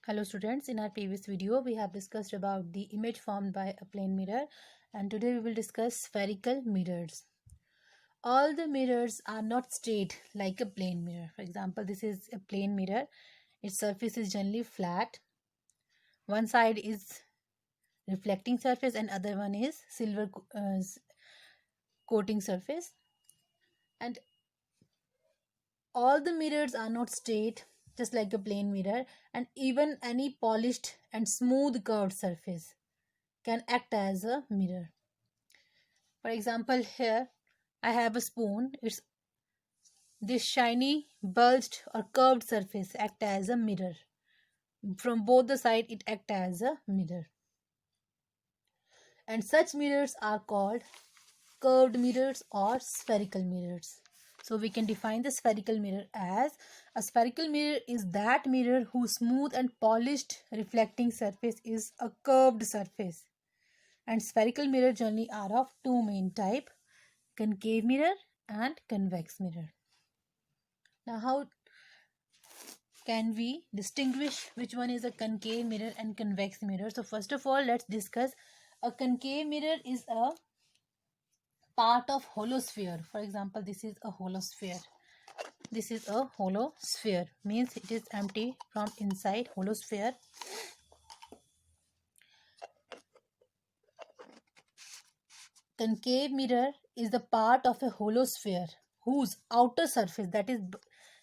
Hello students, in our previous video we have discussed about the image formed by a plane mirror, and today we will discuss spherical mirrors. All the mirrors are not straight like a plane mirror. For example, this is a plane mirror. Its surface is generally flat. One side is reflecting surface and other one is silver coating surface. And all the mirrors are not straight just like a plane mirror, and even any polished and smooth curved surface can act as a mirror. For example, here I have a spoon. It's this shiny, bulged or curved surface act as a mirror. From both the side, it act as a mirror. And such mirrors are called curved mirrors or spherical mirrors. So we can define the spherical mirror as a spherical mirror is that mirror whose smooth and polished reflecting surface is a curved surface. And spherical mirror generally are of two main type: concave mirror and convex mirror. Now, how can we distinguish which one is a concave mirror and convex mirror? So first of all, let's discuss a concave mirror is a part of hollow sphere. For example, this is a hollow sphere. This is a hollow sphere, means it is empty from inside. Hollow sphere. Concave mirror is the part of a hollow sphere whose outer surface, that is,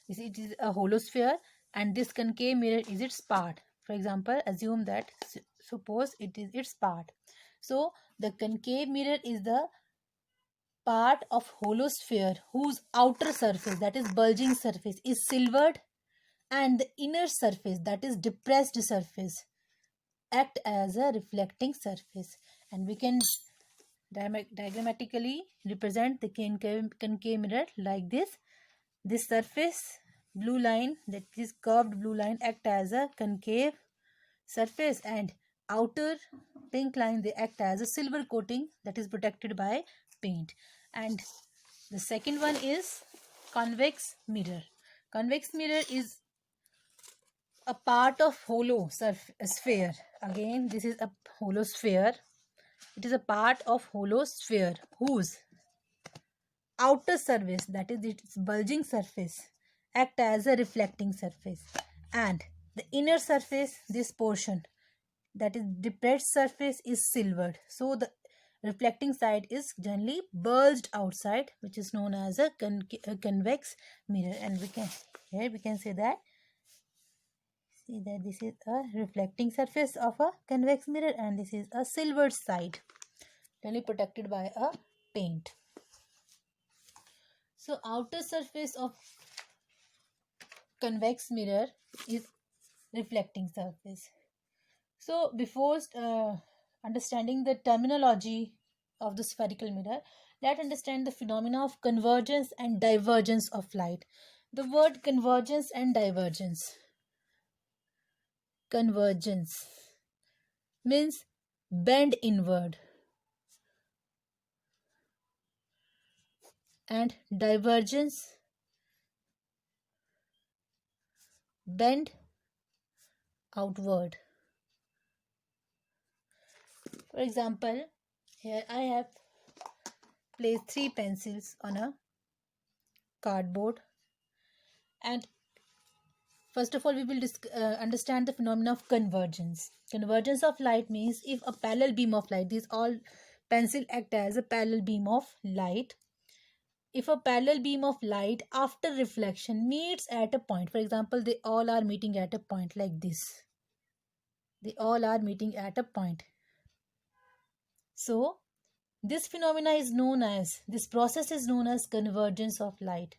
it is a hollow sphere, and this concave mirror is its part. For example, assume that, suppose it is its part. So the concave mirror is the part of hollow sphere whose outer surface, that is bulging surface, is silvered, and the inner surface, that is depressed surface, act as a reflecting surface. And we can diagrammatically represent the concave mirror like this. This surface blue line, that is curved blue line, act as a concave surface, and outer pink line, they act as a silver coating that is protected by paint. And the second one is convex mirror. Convex mirror is a part of hollow sphere. Again, this is a hollow sphere. It is a part of hollow sphere whose outer surface, that is its bulging surface, act as a reflecting surface, and the inner surface, this portion, that is depressed surface, is silvered. So the reflecting side is generally bulged outside, which is known as a convex mirror. And we can say that, see that this is a reflecting surface of a convex mirror and this is a silvered side, generally protected by a paint. So outer surface of convex mirror is reflecting surface. So before understanding the terminology of the spherical mirror, let's understand the phenomena of convergence and divergence of light. The word convergence and divergence. Convergence means bend inward, and divergence, bend outward. For example, here I have placed 3 pencils on a cardboard, and first of all we will understand the phenomena of convergence. Convergence of light means if a parallel beam of light, these all pencil act as a parallel beam of light. If a parallel beam of light after reflection meets at a point, for example, they all are meeting at a point like this. They all are meeting at a point. So this phenomena is known as, this process is known as convergence of light.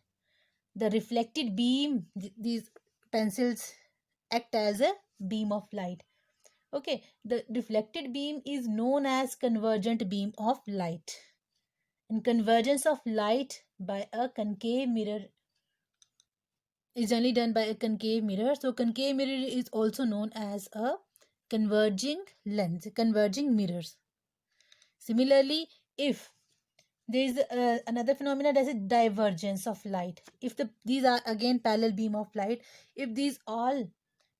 The reflected beam, these pencils act as a beam of light. Okay, the reflected beam is known as convergent beam of light. And convergence of light by a concave mirror is generally done by a concave mirror. So concave mirror is also known as a converging lens, converging mirrors. Similarly, if there is another phenomena, that is divergence of light. If these are again parallel beam of light, if these all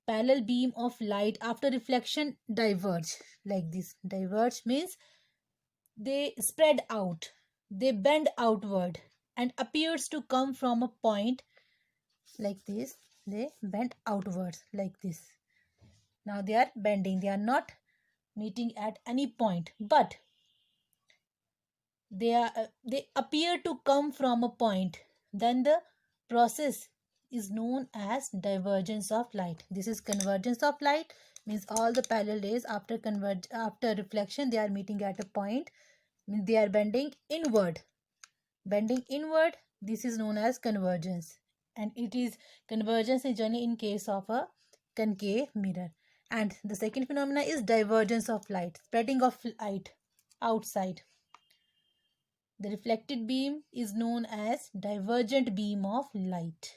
parallel beam of light after reflection diverge like this. Diverge means they spread out, they bend outward and appears to come from a point like this. They bend outwards like this. Now they are bending, they are not meeting at any point, but they appear to come from a point. Then the process is known as divergence of light. This is convergence of light, means all the parallel rays after reflection they are meeting at a point, means they are bending inward. Bending inward, this is known as convergence, and it is convergence is generally in case of a concave mirror. And the second phenomena is divergence of light, spreading of light outside. The reflected beam is known as divergent beam of light.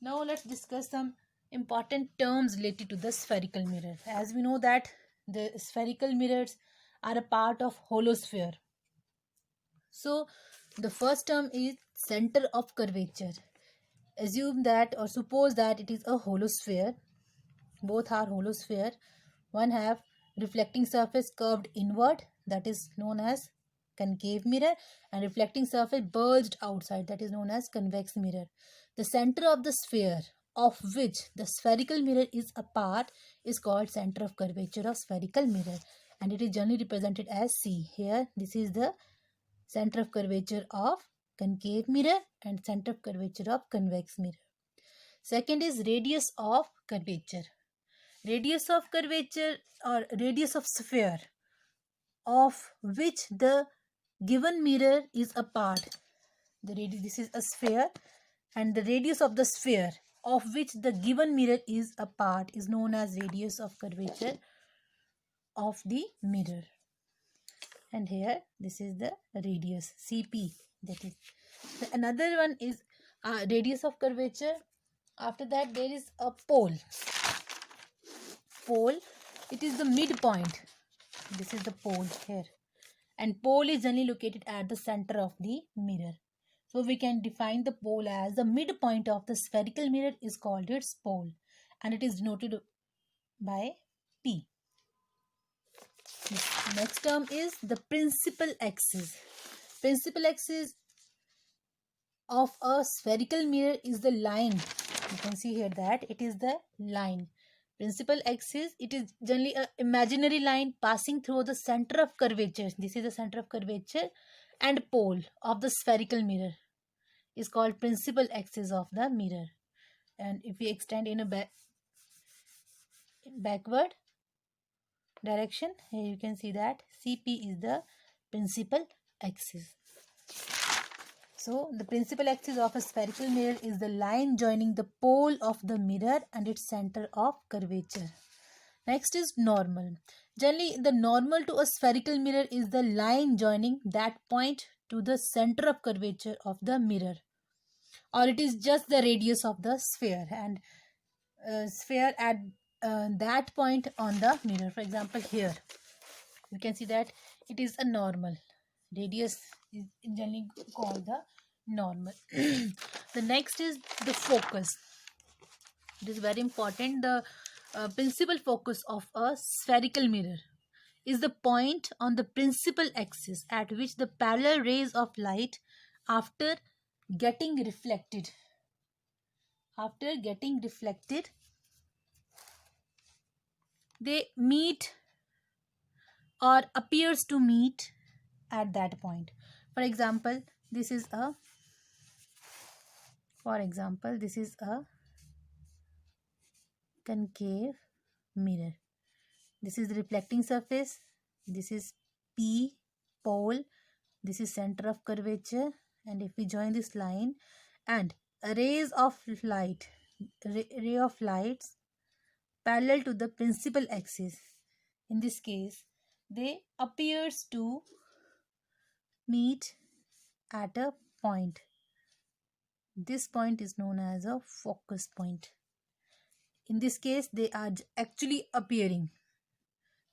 Now let's discuss some important terms related to the spherical mirror. As we know that the spherical mirrors are a part of holosphere. So the first term is center of curvature. Assume that or suppose that it is a holosphere. Both are holosphere. One have reflecting surface curved inward, that is known as concave mirror, and reflecting surface bulged outside, that is known as convex mirror. The center of the sphere of which the spherical mirror is a part is called center of curvature of spherical mirror, and it is generally represented as C. Here this is the center of curvature of concave mirror and center of curvature of convex mirror. Second is radius of curvature. Radius of curvature or radius of sphere of which the given mirror is a part. This is a sphere, and the radius of the sphere of which the given mirror is a part is known as radius of curvature of the mirror. And here this is the radius CP. That is another one is radius of curvature. After that there is a pole. Pole, it is the midpoint. This is the pole here, and pole is generally located at the center of the mirror. So we can define the pole as the midpoint of the spherical mirror is called its pole, and it is denoted by P. Next term is the principal axis. Principal axis of a spherical mirror is the line. You can see here that it is the line. Principal axis, it is generally an imaginary line passing through the center of curvature. This is the center of curvature, and pole of the spherical mirror is called principal axis of the mirror. And if we extend in a backward direction, here you can see that CP is the principal axis. So the principal axis of a spherical mirror is the line joining the pole of the mirror and its center of curvature. Next is normal. Generally, the normal to a spherical mirror is the line joining that point to the center of curvature of the mirror, or it is just the radius of the sphere, and sphere at that point on the mirror. For example, here you can see that it is a normal. Radius is generally called the normal. The next is the focus. It is very important. The principal focus of a spherical mirror is the point on the principal axis at which the parallel rays of light after getting reflected they meet or appears to meet at that point. For example, this is a concave mirror. This is the reflecting surface. This is P, pole. This is center of curvature. And if we join this line and rays of light, ray of lights parallel to the principal axis, in this case, they appears to meet at a point. This point is known as a focus point. In this case, they are actually appearing.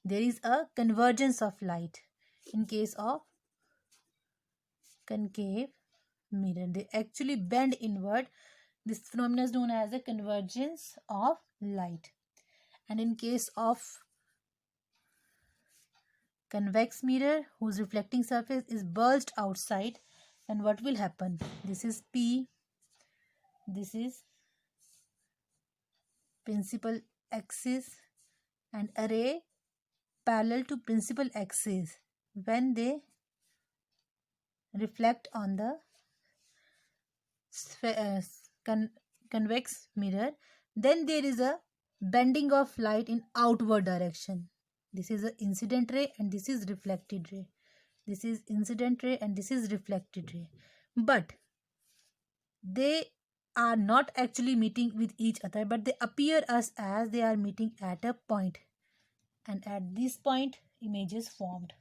There is a convergence of light. In case of concave mirror, they actually bend inward This phenomenon is known as the convergence of light. And in case of convex mirror whose reflecting surface is bulged outside, then what will happen? This is P, this is principal axis, and a ray parallel to principal axis when they reflect on the convex mirror, then there is a bending of light in outward direction. This is an incident ray and this is reflected ray. This is incident ray and this is reflected ray. But they are not actually meeting with each other, but they appear as they are meeting at a point. And at this point, image is formed.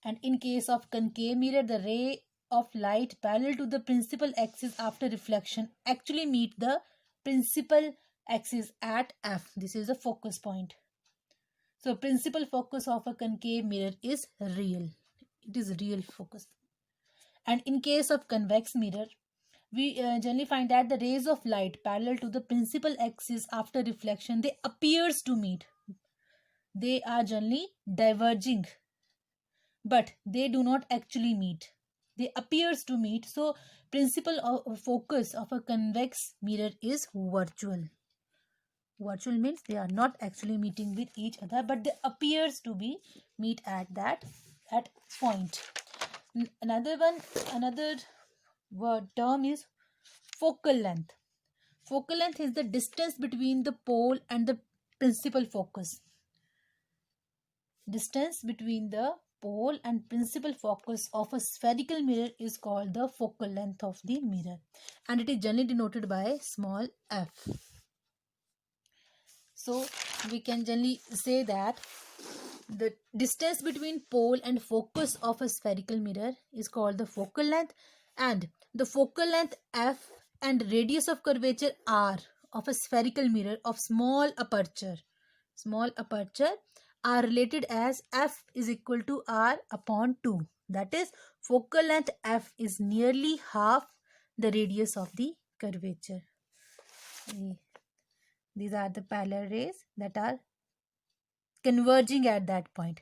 And in case of concave mirror, the ray of light parallel to the principal axis after reflection actually meet the principal axis at F. This is the focus point. So principal focus of a concave mirror is real. It is real focus. And in case of convex mirror, we generally find that the rays of light parallel to the principal axis after reflection, they appears to meet. They are generally diverging, but they do not actually meet. They appears to meet. So principal of focus of a convex mirror is virtual. Virtual means they are not actually meeting with each other, but they appears to be meet at point. Another word term is focal length. Focal length is the distance between the pole and the principal focus. Distance between the pole and principal focus of a spherical mirror is called the focal length of the mirror, and it is generally denoted by small f. So we can generally say that the distance between pole and focus of a spherical mirror is called the focal length, and the focal length f and radius of curvature r of a spherical mirror of small aperture are related as f is equal to r upon 2. That is, focal length f is nearly half the radius of the curvature. These are the parallel rays that are converging at that point.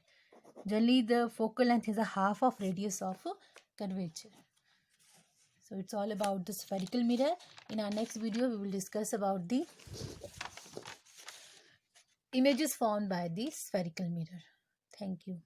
Generally, the focal length is a half of radius of curvature. So it's all about the spherical mirror. In our next video, we will discuss about the images formed by the spherical mirror. Thank you.